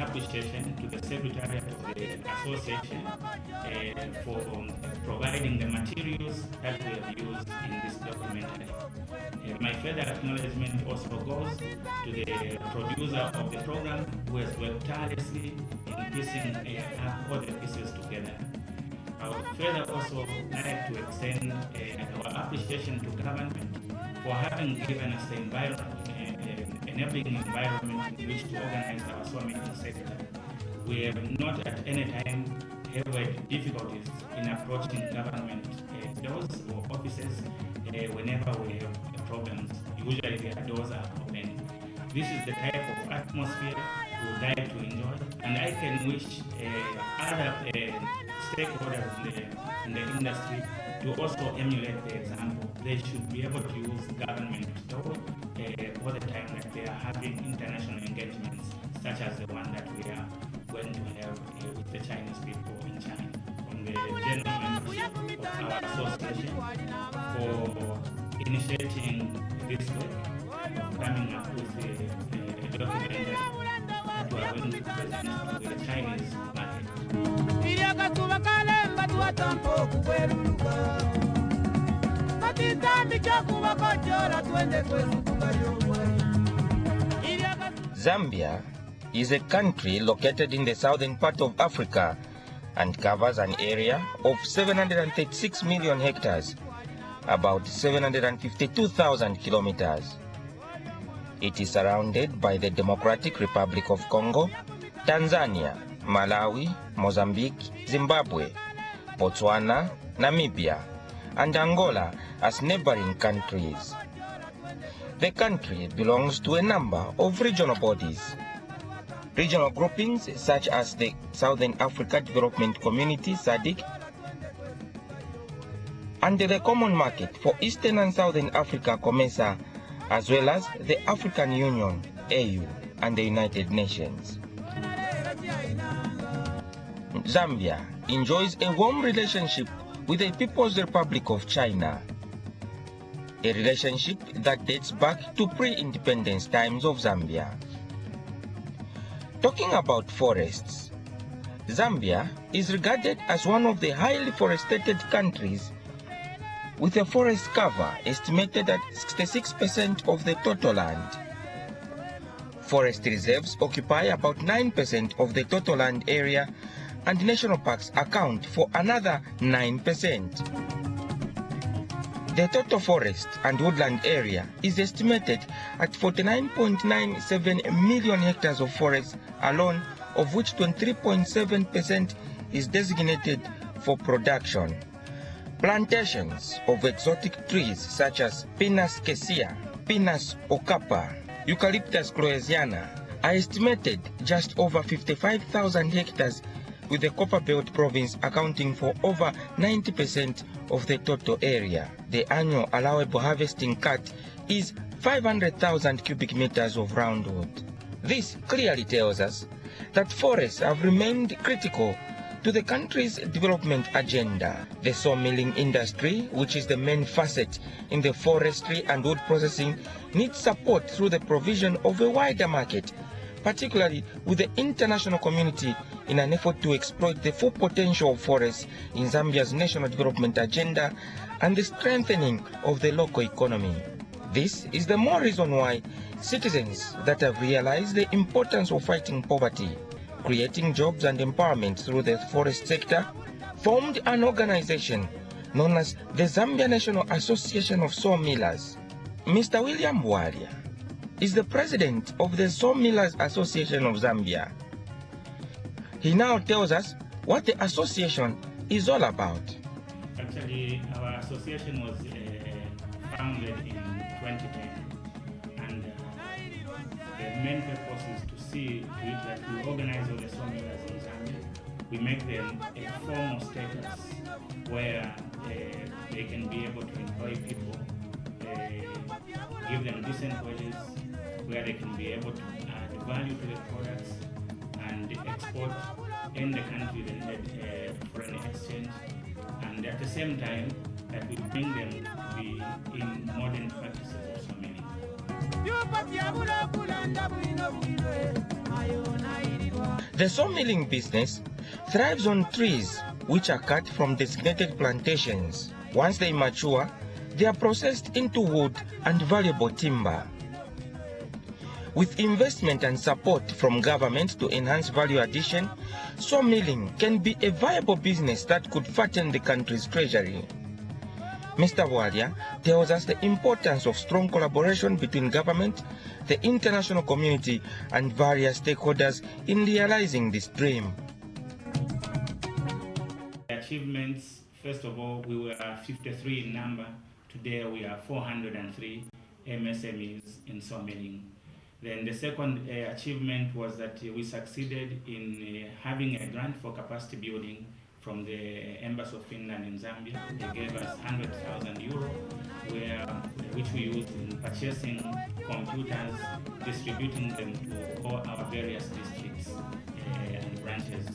Appreciation to the Secretary of the Association for providing the materials that we have used in this documentary. My further acknowledgement also goes to the producer of the program, who has worked tirelessly in piecing up all the pieces together. I would further also like to extend our appreciation to government for having given us the enabling environment in which to organize our sawmilling sector. We have not at any time had difficulties in approaching government doors or offices whenever we have problems. Usually their doors are open. This is the type of atmosphere we would like to enjoy, and I can wish other stakeholders in the industry to also emulate the example. They should be able to use government door all the time that they are having international engagements, such as the one that we are going to have with the Chinese people in China. From the general membership of our association for initiating this work, coming up with a document that we are going to present to the Chinese market. Zambia is a country located in the southern part of Africa and covers an area of 736 million hectares, about 752,000 kilometers. It is surrounded by the Democratic Republic of Congo, Tanzania, Malawi, Mozambique, Zimbabwe, Botswana, Namibia, and Angola as neighboring countries. The country belongs to a number of regional bodies. Regional groupings such as the Southern Africa Development Community (SADC) and the Common Market for Eastern and Southern Africa (COMESA), as well as the African Union (AU) and the United Nations. Zambia enjoys a warm relationship with the People's Republic of China, a relationship that dates back to pre-independence times of Zambia. Talking about forests, Zambia is regarded as one of the highly forested countries, with a forest cover estimated at 66% of the total land. Forest reserves occupy about 9% of the total land area, and national parks account for another 9%. The total forest and woodland area is estimated at 49.97 million hectares of forest alone, of which 23.7% is designated for production. Plantations of exotic trees such as Pinus cassia, Pinus ocapa, Eucalyptus cloesiana are estimated just over 55,000 hectares, with the Copperbelt province accounting for over 90% of the total area. The annual allowable harvesting cut is 500,000 cubic meters of roundwood. This clearly tells us that forests have remained critical to the country's development agenda. The sawmilling industry, which is the main facet in the forestry and wood processing, needs support through the provision of a wider market, particularly with the international community, in an effort to exploit the full potential of forests in Zambia's national development agenda and the strengthening of the local economy. This is the more reason why citizens that have realized the importance of fighting poverty, creating jobs and empowerment through the forest sector, formed an organization known as the Zambia National Association of Sawmillers. Mr. William Bwalia is the president of the Sawmillers Association of Zambia. He now tells us what the association is all about. Actually, our association was founded in 2010, and the main purpose is to see to it that we organize all the sawmillers in Zambia. We make them a formal status where they can be able to employ people give them decent wages where they can be able to add value to the products and export in the country the needed foreign exchange, and at the same time that we bring them to be in modern practices of sawmilling. The sawmilling business thrives on trees which are cut from designated plantations. Once they mature, they are processed into wood and valuable timber. With investment and support from government to enhance value addition, sawmilling can be a viable business that could fatten the country's treasury. Mr. Bwalia tells us the importance of strong collaboration between government, the international community, and various stakeholders in realizing this dream. Achievements, first of all, we were 53 in number. Today we are 403 MSMEs in sawmilling. Then the second achievement was that we succeeded in having a grant for capacity building from the Embassy of Finland in Zambia. They gave us 100,000 euro, which we used in purchasing computers, distributing them to all our various districts and branches.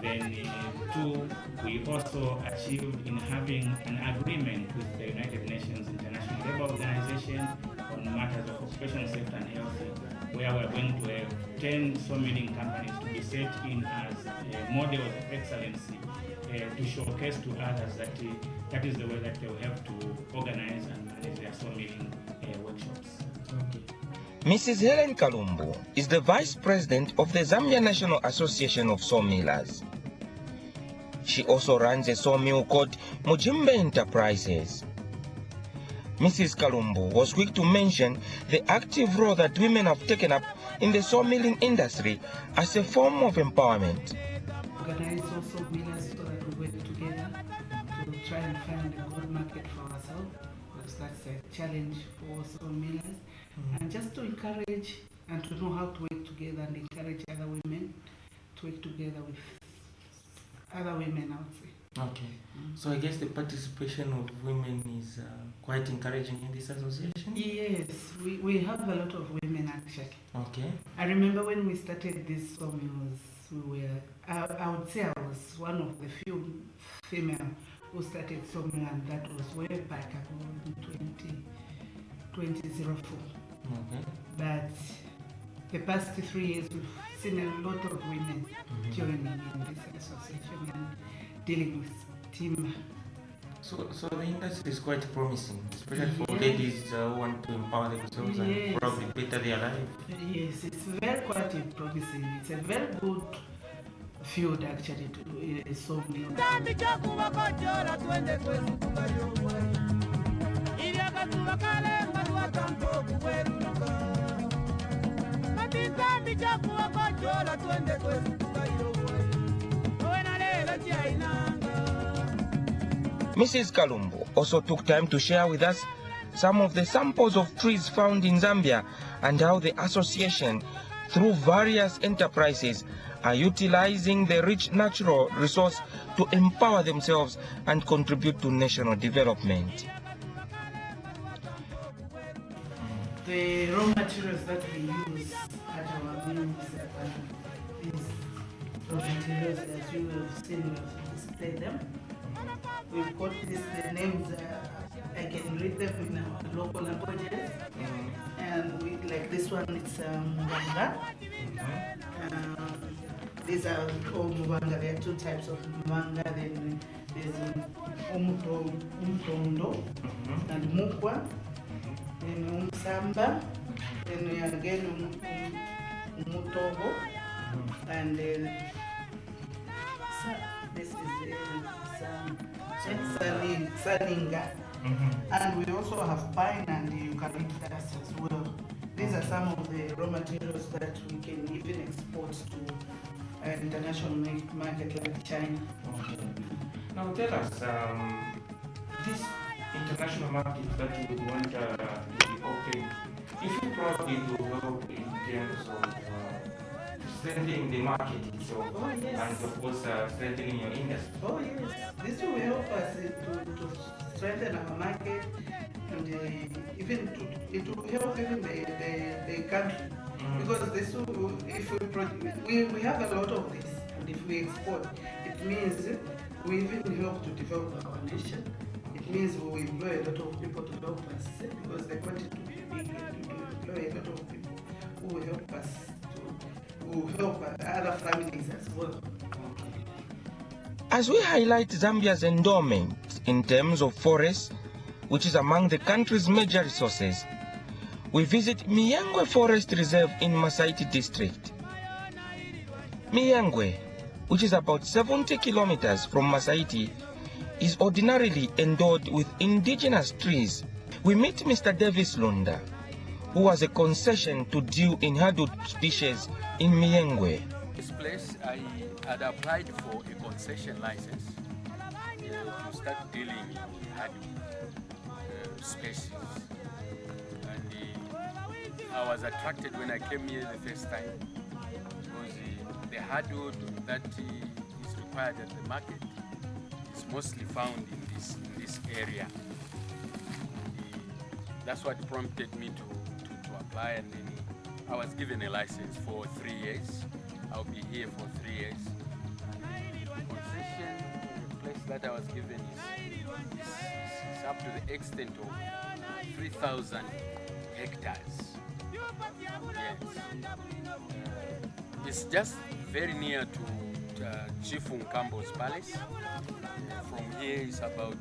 Then two, we also achieved in having an agreement with the United Nations International Labour Organization on matters of occupational safety and health, where we're going to have 10 sawmilling companies to be set in as models of excellency to showcase to others that that is the way that they will have to organize and manage their sawmilling workshops. Okay. Mrs. Helen Kalumbu is the Vice President of the Zambia National Association of Sawmillers. She also runs a sawmill called Mujimbe Enterprises. Mrs. Kalumbu was quick to mention the active role that women have taken up in the sawmilling industry as a form of empowerment. Organize all sawmillers so that we work together to try and find a good market for ourselves, because that's a challenge for sawmillers. And just to encourage and to know how to work together and encourage other women to work together with other women, I would say. Okay. So I guess the participation of women is quite encouraging in this association? Yes, we have a lot of women actually. Okay. I remember when we started this sawmills, I would say I was one of the few female who started sawmill, and that was way back in 2004. Okay. But the past 3 years, we've seen a lot of women joining in this association and dealing with timber. So the industry is quite promising, especially for ladies who want to empower themselves and probably better their life. Yes, it's quite promising. It's a very good field actually to do a sawmill. Mrs. Kalumbu also took time to share with us some of the samples of trees found in Zambia and how the association, through various enterprises, are utilizing the rich natural resource to empower themselves and contribute to national development. The raw materials that we use at our mills is raw materials, as you have seen, we have displayed them. We've got the names, I can read them in our local languages. And like this one, it's Mubanga. These are all Mubanga. There are two types of Mubanga. Then there's Umtondo and Mukwa. Then Umsamba. Then again Umutogo. And this is Salinga. And we also have pine and eucalyptus as well. These are some of the raw materials that we can even export to an international market like China. Okay. Now tell us, this international market that you would want to be open, if you probably will help in terms of strengthening the market itself. Oh, yes. And of course, strengthening your industry. Oh yes, this will help us to strengthen our market, and even it will help even the country, because this will, if we have a lot of this, and if we export, it means we even help to develop our nation. It means we will employ a lot of people to help us, because the quantity will be big, and we will employ a lot of people who will help us who will help other families as well. As we highlight Zambia's endowment in terms of forests, which is among the country's major resources, we visit Miyengwe Forest Reserve in Masaiti district. Miyengwe, which is about 70 kilometers from Masaiti, is ordinarily endowed with indigenous trees. We meet Mr. Davis Lunda, who has a concession to deal in hardwood species in Miyengwe. This place, I had applied for a concession license to start dealing in hardwood species. And I was attracted when I came here the first time, because the hardwood that is required at the market is mostly found in this area. That's what prompted me to apply, and then I was given a license for 3 years. I'll be here for 3 years. And the concession, the place that I was given is up to the extent of 3,000 hectares. Yes. It's just very near to Chief Nkambo's palace. From here it's about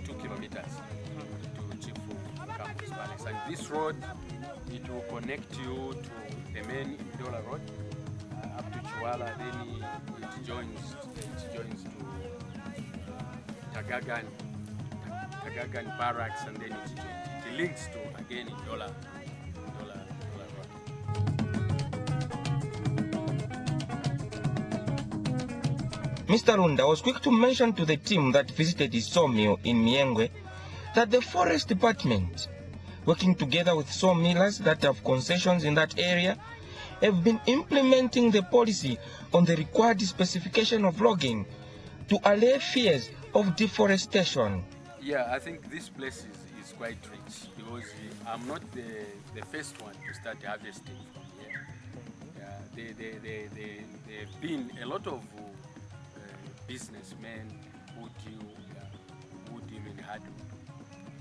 2 kilometers to Chief Nkambo's palace. And this road, it will connect you to the main Dollar Road up to Chiwala, then it joins to Tagagan Barracks, and then it links to again in Dollar Road. Mr. Lunda was quick to mention to the team that visited his sawmill in Miyengwe that the forest department, working together with sawmillers that have concessions in that area, have been implementing the policy on the required specification of logging to allay fears of deforestation. Yeah, I think this place is quite rich, because I'm not the first one to start harvesting from here. There have been a lot of businessmen who deal in hardwood,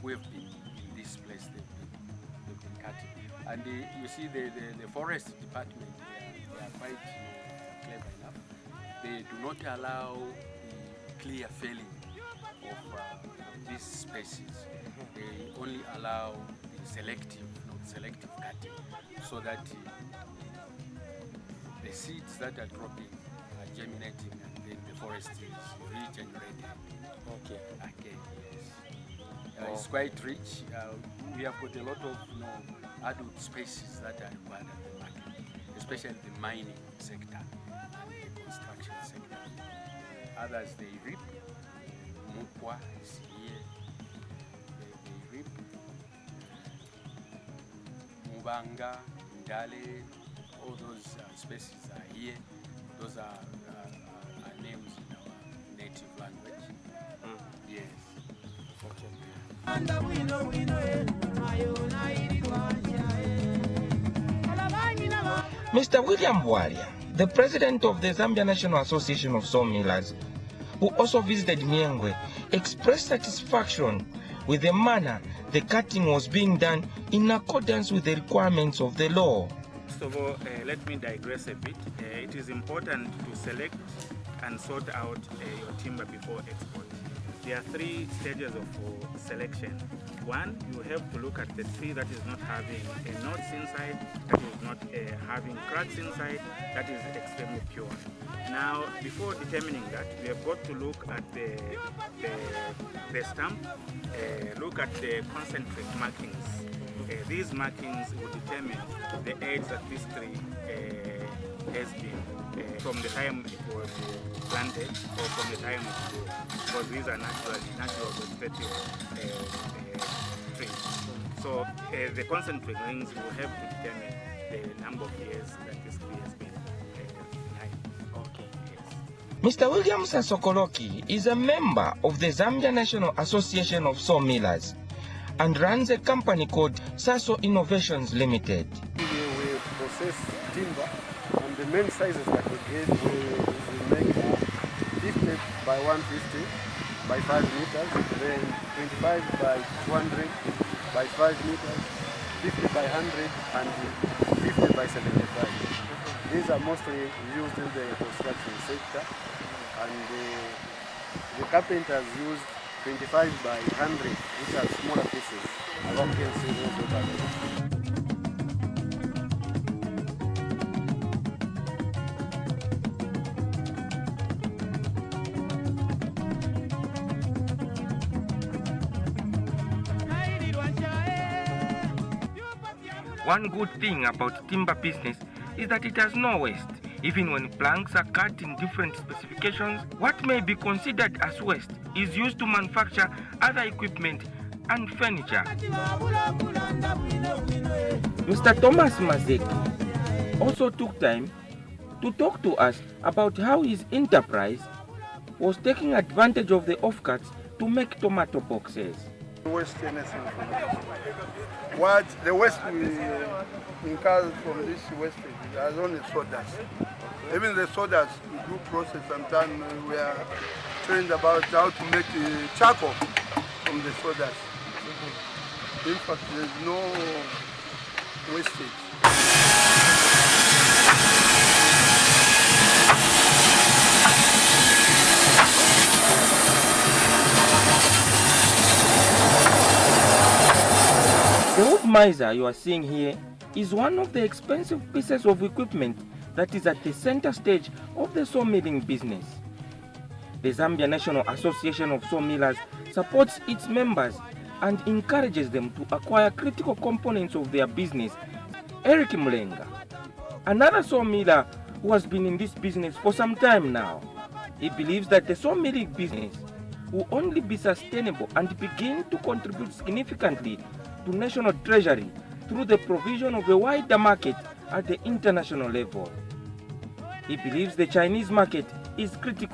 who have been in this place. They've been cutting. And you see the forest department, they are quite clever enough. They do not allow the clear felling of these species. They only allow the selective cutting, so that the seeds that are dropping are germinating, and then the forest is regenerated. Okay. Again, yes. It's quite rich. We have got a lot of hardwood species that are required at the market, especially the mining sector and the construction sector. Others, they reap. Mukwa is here. They reap. Mubanga, Ndale, all those species are here. Those are names in our native language. Yes. Mr. William Bwalia, the president of the Zambia National Association of Sawmillers, who also visited Miyengwe, expressed satisfaction with the manner the cutting was being done in accordance with the requirements of the law. First of all, let me digress a bit. It is important to select and sort out your timber before export. There are 3 stages of selection. One, you have to look at the tree that is not having knots inside, that is not having cracks inside, that is extremely pure. Now, before determining that, we have got to look at the stump, look at the concentric markings. These markings will determine the age that this tree has been from the time it was planted or from the time it grew, because these are natural vegetative trees. So the concentric rings will have to determine the number of years that this tree has been Mr. William Sasokoloki is a member of the Zambia National Association of Sawmillers and runs a company called Saso Innovations Limited. We process timber, and the main sizes that we get, we make 50 by 150 by 5 meters, then 25 by 200 by 5 meters, 50 by 100, and 50 by 75. These are mostly used in the construction sector, and the carpenters use 25 by 100, which are smaller pieces. Along can see those over there. One good thing about timber business is that it has no waste. Even when planks are cut in different specifications, what may be considered as waste is used to manufacture other equipment and furniture. Mr. Thomas Mazeki also took time to talk to us about how his enterprise was taking advantage of the offcuts to make tomato boxes. Waste anything from this. What the waste we incur from this wastage is only sawdust. Even the sawdust we do process. Sometimes we are trained about how to make charcoal from the sawdust. In fact, there's no wastage. The wood miser you are seeing here is one of the expensive pieces of equipment that is at the center stage of the sawmilling business. The Zambia National Association of Sawmillers supports its members and encourages them to acquire critical components of their business. Eric Mlenga, another sawmiller who has been in this business for some time now, he believes that the sawmilling business will only be sustainable and begin to contribute significantly to national treasury through the provision of a wider market at the international level. He believes the Chinese market is critical